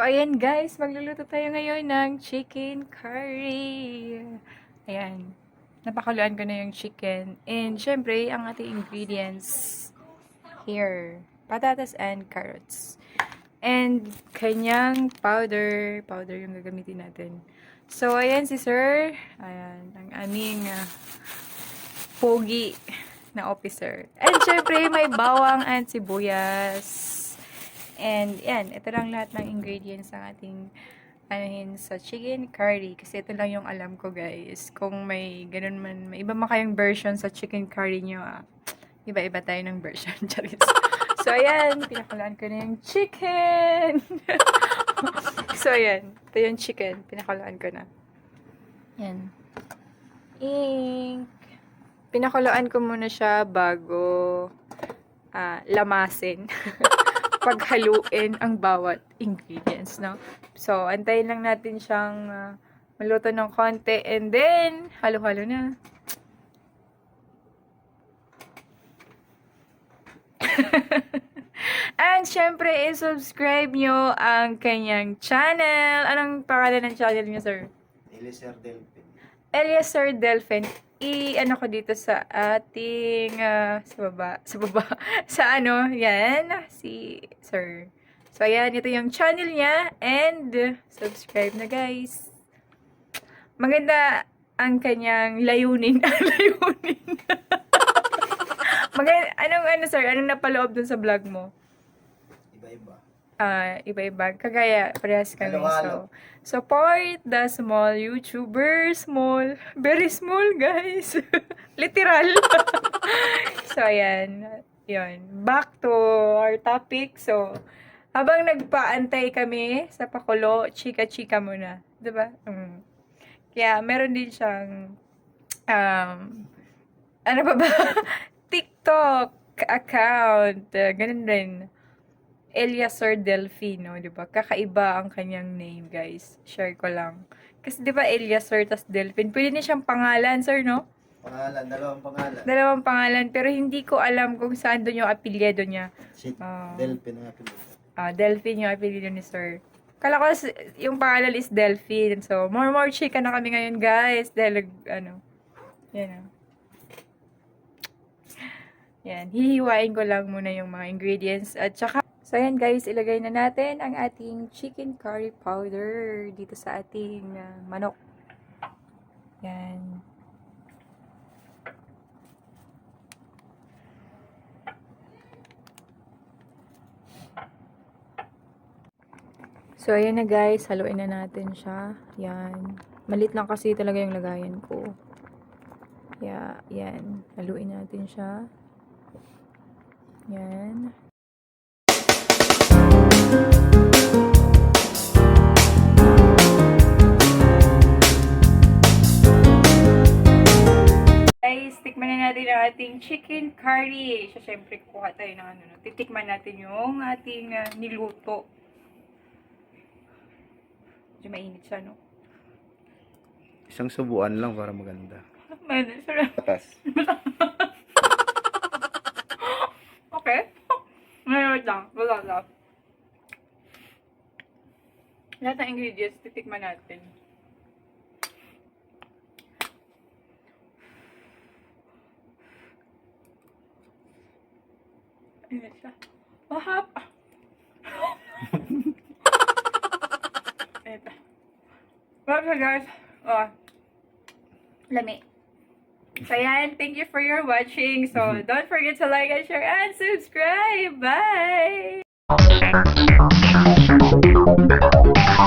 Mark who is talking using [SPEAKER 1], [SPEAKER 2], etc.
[SPEAKER 1] ayan guys, magluluto tayo ngayon ng chicken curry. Ayan. Napakuluan ko na yung chicken. And syempre, ang ating ingredients here. Patatas and carrots. And kanyang powder. Powder yung gagamitin natin. So, ayan si sir. Ayan, ang aming pogi na officer. And syempre, may bawang and sibuyas. And yan, ito lang lahat ng ingredients ng ating anuhin sa chicken curry. Kasi ito lang yung alam ko guys. Kung may ganun man, may iba man kayong version sa chicken curry nyo, iba-iba tayo ng version. Charis. So ayan, pinakulaan ko na yung chicken. So ayan, ito yung chicken. Pinakulaan ko na. Yan. Ink. Pinakulaan ko muna siya bago lamasin. Paghaluin ang bawat ingredients, no? So, antayin lang natin siyang maluto ng konti and then, halo-halo na. And, syempre, i-subscribe nyo ang kanyang channel. Anong pangalan ng channel niya, sir?
[SPEAKER 2] Eliezer Delphin.
[SPEAKER 1] Eliezer Delphin. I-ano ko dito sa ating sa baba sa ano yan si sir. So ayan, ito yung channel niya and subscribe na guys. Maganda ang kanyang layunin. Layunin. Maganda, ano sir, anong napaloob dun sa vlog mo?
[SPEAKER 2] Iba-iba.
[SPEAKER 1] Iba-iba. Kagaya, parehas kami.
[SPEAKER 2] Halo-halo.
[SPEAKER 1] So, support the small YouTubers. Small. Very small, guys. Literal. So, ayan. Yun. Back to our topic. So, habang nagpaantay kami sa pakulo, chika-chika muna. Diba? Kaya, meron din siyang ano ba? TikTok account. Ganun rin. Eliezer Delfino, di ba? Kakaiba ang kanyang name, guys. Share ko lang. Kasi di ba Eliezer tas Delphin? Pwede na siyang pangalan, sir, no?
[SPEAKER 2] Pangalan, dalawang pangalan.
[SPEAKER 1] Dalawang pangalan, pero hindi ko alam kung saan doon yung apelyido niya.
[SPEAKER 2] Delphin ang apelyido.
[SPEAKER 1] Delphin yung apelyido ni sir. Kala ko yung pangalan is Delphin. So, more chika na kami ngayon, guys. Dahil, yan. Yan. Hihiwain ko lang muna yung mga ingredients. At saka, so, ayan guys, ilagay na natin ang ating chicken curry powder dito sa ating manok. Yan. So, ayan na guys, haluin na natin siya. Yan. Malit lang kasi talaga yung lagayan ko. Yan. Haluin natin siya. Yan. Guys, tikman na natin ang ating chicken curry. So, syempre, kukuha tayo ng titikman natin yung ating niluto. Medyo mainit siya, no?
[SPEAKER 2] Isang subuan lang para maganda.
[SPEAKER 1] Mainit siya.
[SPEAKER 2] Patas.
[SPEAKER 1] Okay. Ngayon lang. Wala lang. Lahat ng ingredients, titikman natin. Ayan siya. Mahap! Ito. Well, guys. Lami. So, ayan. Thank you for your watching. So, don't forget to like and share and subscribe. Bye!